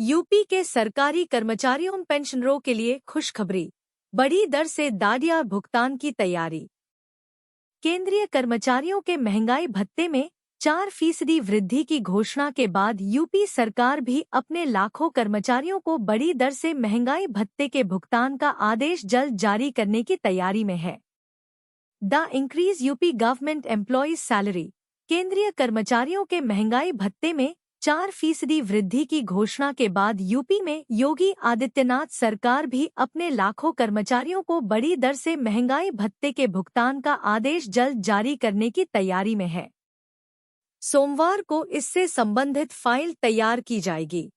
UP के सरकारी कर्मचारियों पेंशनरों के लिए खुशखबरी, बड़ी दर से दाढ़िया भुगतान की तैयारी। केंद्रीय कर्मचारियों के महंगाई भत्ते में 4% वृद्धि की घोषणा के बाद यूपी सरकार भी अपने लाखों कर्मचारियों को बड़ी दर से महंगाई भत्ते के भुगतान का आदेश जल्द जारी करने की तैयारी में है। The increase UP government employees salary, केंद्रीय कर्मचारियों के महंगाई भत्ते में 4% वृद्धि की घोषणा के बाद यूपी में योगी आदित्यनाथ सरकार भी अपने लाखों कर्मचारियों को बड़ी दर से महंगाई भत्ते के भुगतान का आदेश जल्द जारी करने की तैयारी में है। सोमवार को इससे संबंधित फाइल तैयार की जाएगी।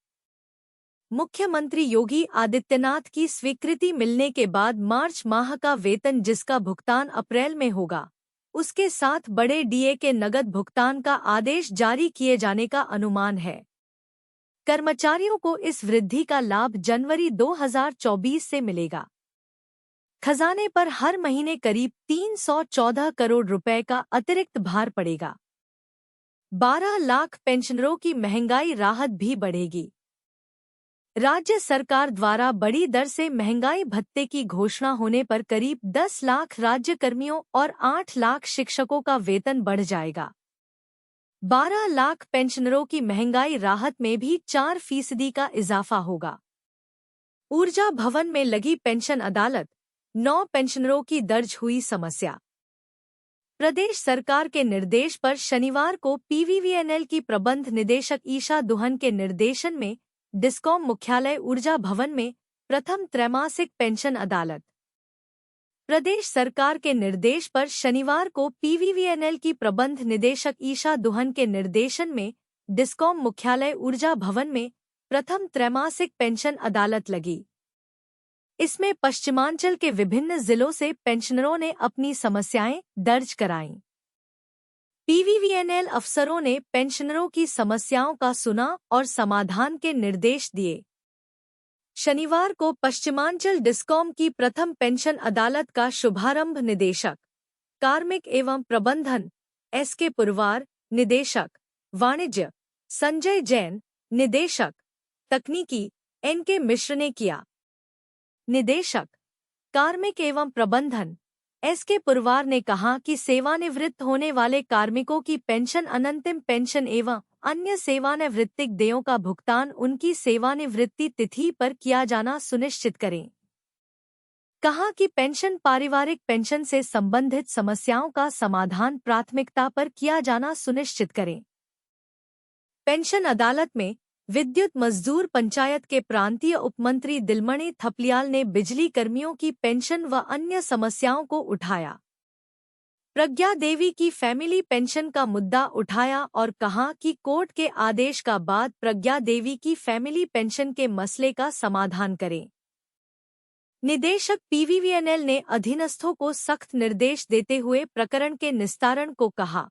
मुख्यमंत्री योगी आदित्यनाथ की स्वीकृति मिलने के बाद मार्च माह का वेतन जिसका भुगतान अप्रैल में होगा, उसके साथ बड़े डीए के नगद भुगतान का आदेश जारी किए जाने का अनुमान है। कर्मचारियों को इस वृद्धि का लाभ जनवरी 2024 से मिलेगा। खजाने पर हर महीने करीब 314 करोड़ रुपए का अतिरिक्त भार पड़ेगा। 12 लाख पेंशनरों की महंगाई राहत भी बढ़ेगी। राज्य सरकार द्वारा बड़ी दर से महंगाई भत्ते की घोषणा होने पर करीब 10 लाख राज्य कर्मियों और 8 लाख शिक्षकों का वेतन बढ़ जाएगा। 12 लाख पेंशनरों की महंगाई राहत में भी 4% का इजाफा होगा। ऊर्जा भवन में लगी पेंशन अदालत, 9 पेंशनरों की दर्ज हुई समस्या। प्रदेश सरकार के निर्देश पर शनिवार को पीवीवीएनएल की प्रबंध निदेशक ईशा दुहन के निर्देशन में डिस्कॉम मुख्यालय ऊर्जा भवन में प्रथम त्रैमासिक पेंशन अदालत। प्रदेश सरकार के निर्देश पर शनिवार को पीवीवीएनएल की प्रबंध निदेशक ईशा दुहन के निर्देशन में डिस्कॉम मुख्यालय ऊर्जा भवन में प्रथम त्रैमासिक पेंशन अदालत लगी। इसमें पश्चिमांचल के विभिन्न जिलों से पेंशनरों ने अपनी समस्याएं दर्ज कराईं। पीवीवीएनएल अफसरों ने पेंशनरों की समस्याओं का सुना और समाधान के निर्देश दिए। शनिवार को पश्चिमांचल डिस्कॉम की प्रथम पेंशन अदालत का शुभारंभ निदेशक कार्मिक एवं प्रबंधन एसके पुरवार, निदेशक वाणिज्य संजय जैन, निदेशक तकनीकी एनके मिश्र ने किया। निदेशक कार्मिक एवं प्रबंधन एसके पुरवार ने कहा कि सेवानिवृत्त होने वाले कार्मिकों की पेंशन, अनंतिम पेंशन एवं अन्य सेवानिवृत्तिक देयों का भुगतान उनकी सेवानिवृत्ति तिथि पर किया जाना सुनिश्चित करें। कहा कि पेंशन, पारिवारिक पेंशन से संबंधित समस्याओं का समाधान प्राथमिकता पर किया जाना सुनिश्चित करें। पेंशन अदालत में विद्युत मजदूर पंचायत के प्रांतीय उपमंत्री दिलमणि थपलियाल ने बिजली कर्मियों की पेंशन व अन्य समस्याओं को उठाया। प्रज्ञा देवी की फैमिली पेंशन का मुद्दा उठाया और कहा कि कोर्ट के आदेश का बाद प्रज्ञा देवी की फैमिली पेंशन के मसले का समाधान करें। निदेशक पीवीवीएनएल ने अधीनस्थों को सख्त निर्देश देते हुए प्रकरण के निस्तारण को कहा।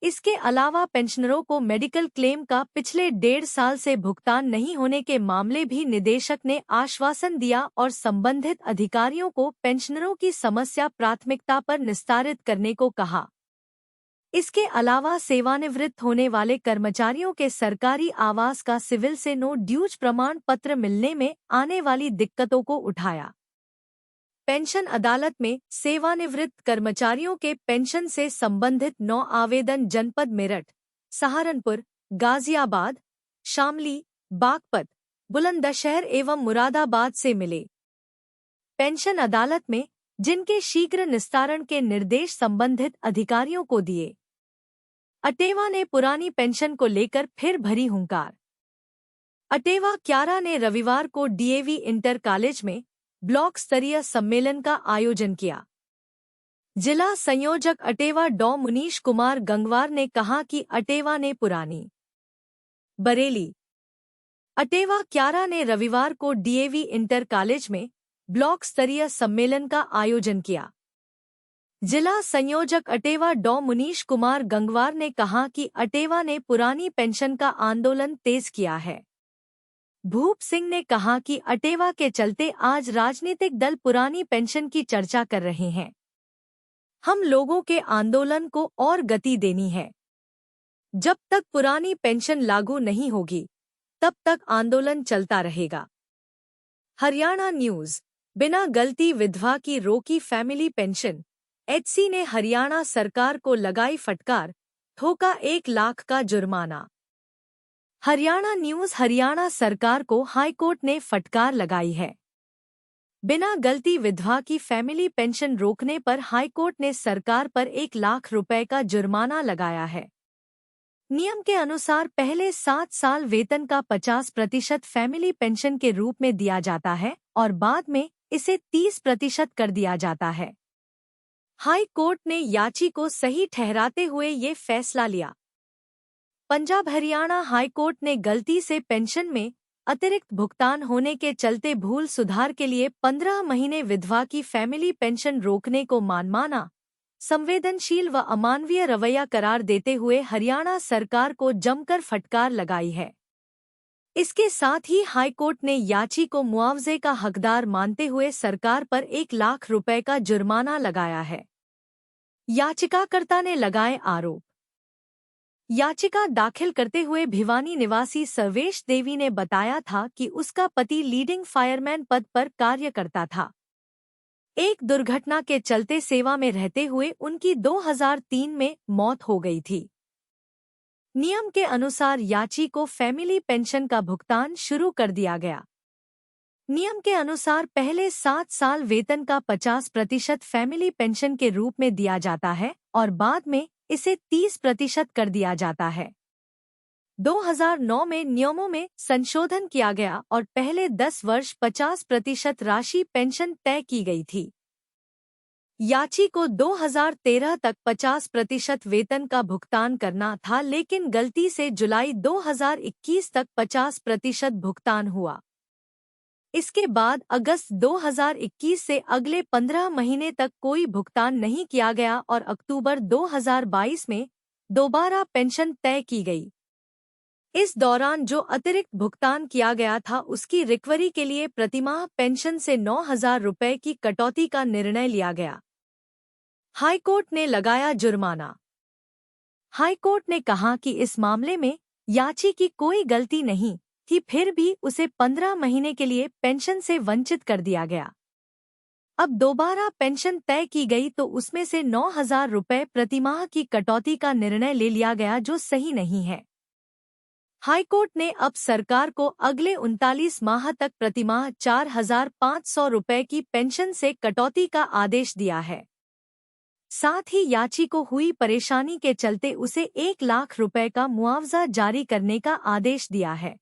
इसके अलावा पेंशनरों को मेडिकल क्लेम का पिछले 1.5 साल से भुगतान नहीं होने के मामले भी निदेशक ने आश्वासन दिया और संबंधित अधिकारियों को पेंशनरों की समस्या प्राथमिकता पर निस्तारित करने को कहा। इसके अलावा सेवानिवृत्त होने वाले कर्मचारियों के सरकारी आवास का सिविल से नो ड्यूज प्रमाण पत्र मिलने में आने वाली दिक्कतों को उठाया। पेंशन अदालत में सेवानिवृत्त कर्मचारियों के पेंशन से संबंधित 9 आवेदन जनपद मेरठ, सहारनपुर, गाजियाबाद, शामली, बागपत, बुलंदशहर एवं मुरादाबाद से मिले। पेंशन अदालत में जिनके शीघ्र निस्तारण के निर्देश संबंधित अधिकारियों को दिए। अटेवा ने पुरानी पेंशन को लेकर फिर भरी हुंकार। अटेवा क्यारा ने रविवार को डीएवी इंटर कॉलेज में ब्लॉक स्तरीय सम्मेलन का आयोजन किया। जिला संयोजक अटेवा डॉ मुनीश कुमार गंगवार ने कहा कि अटेवा ने पुरानी बरेली अटेवा क्यारा ने रविवार को डीएवी इंटर कॉलेज में ब्लॉक स्तरीय सम्मेलन का आयोजन किया। जिला संयोजक अटेवा डॉ मुनीश कुमार गंगवार ने कहा कि अटेवा ने पुरानी पेंशन का आंदोलन तेज किया है। भूप सिंह ने कहा कि अटेवा के चलते आज राजनीतिक दल पुरानी पेंशन की चर्चा कर रहे हैं। हम लोगों के आंदोलन को और गति देनी है। जब तक पुरानी पेंशन लागू नहीं होगी, तब तक आंदोलन चलता रहेगा। हरियाणा न्यूज। बिना गलती विधवा की रोकी फैमिली पेंशन, एचसी ने हरियाणा सरकार को लगाई फटकार, ठोका 1 लाख का जुर्माना। हरियाणा न्यूज। हरियाणा सरकार को हाईकोर्ट ने फटकार लगाई है। बिना गलती विधवा की फैमिली पेंशन रोकने पर हाईकोर्ट ने सरकार पर 1 लाख रुपए का जुर्माना लगाया है। नियम के अनुसार पहले 7 साल वेतन का 50% फैमिली पेंशन के रूप में दिया जाता है और बाद में इसे 30% कर दिया जाता है। हाई कोर्ट ने याची को सही ठहराते हुए ये फैसला लिया। पंजाब हरियाणा हाई कोर्ट ने गलती से पेंशन में अतिरिक्त भुगतान होने के चलते भूल सुधार के लिए 15 महीने विधवा की फैमिली पेंशन रोकने को माना संवेदनशील व अमानवीय रवैया करार देते हुए हरियाणा सरकार को जमकर फटकार लगाई है। इसके साथ ही हाईकोर्ट ने याची को मुआवजे का हकदार मानते हुए सरकार पर 1 लाख रुपए का जुर्माना लगाया है। याचिकाकर्ता ने लगाए आरोप। याचिका दाखिल करते हुए भिवानी निवासी सर्वेश देवी ने बताया था कि उसका पति लीडिंग फायरमैन पद पर कार्य करता था। एक दुर्घटना के चलते सेवा में रहते हुए उनकी 2003 में मौत हो गई थी। नियम के अनुसार याची को फैमिली पेंशन का भुगतान शुरू कर दिया गया। नियम के अनुसार पहले 7 साल वेतन का 50% फैमिली पेंशन के रूप में दिया जाता है और बाद में इसे 30% कर दिया जाता है। 2009 में नियमों में संशोधन किया गया और पहले 10 वर्ष 50% राशि पेंशन तय की गई थी। याची को 2013 तक 50% वेतन का भुगतान करना था, लेकिन गलती से जुलाई 2021 तक 50% भुगतान हुआ। इसके बाद अगस्त 2021 से अगले 15 महीने तक कोई भुगतान नहीं किया गया और अक्टूबर 2022 में दोबारा पेंशन तय की गई। इस दौरान जो अतिरिक्त भुगतान किया गया था उसकी रिकवरी के लिए प्रतिमाह पेंशन से 9,000 रुपए की कटौती का निर्णय लिया गया। हाईकोर्ट ने लगाया जुर्माना। हाईकोर्ट ने कहा कि इस मामले में याची की कोई गलती नहीं थी, फिर भी उसे 15 महीने के लिए पेंशन से वंचित कर दिया गया। अब दोबारा पेंशन तय की गई तो उसमें से 9,000 रुपए प्रतिमाह की कटौती का निर्णय ले लिया गया, जो सही नहीं है। हाईकोर्ट ने अब सरकार को अगले 39 माह तक प्रतिमाह 4,500 रुपए की पेंशन से कटौती का आदेश दिया है। साथ ही याची को हुई परेशानी के चलते उसे 1 लाख रुपए का मुआवजा जारी करने का आदेश दिया है।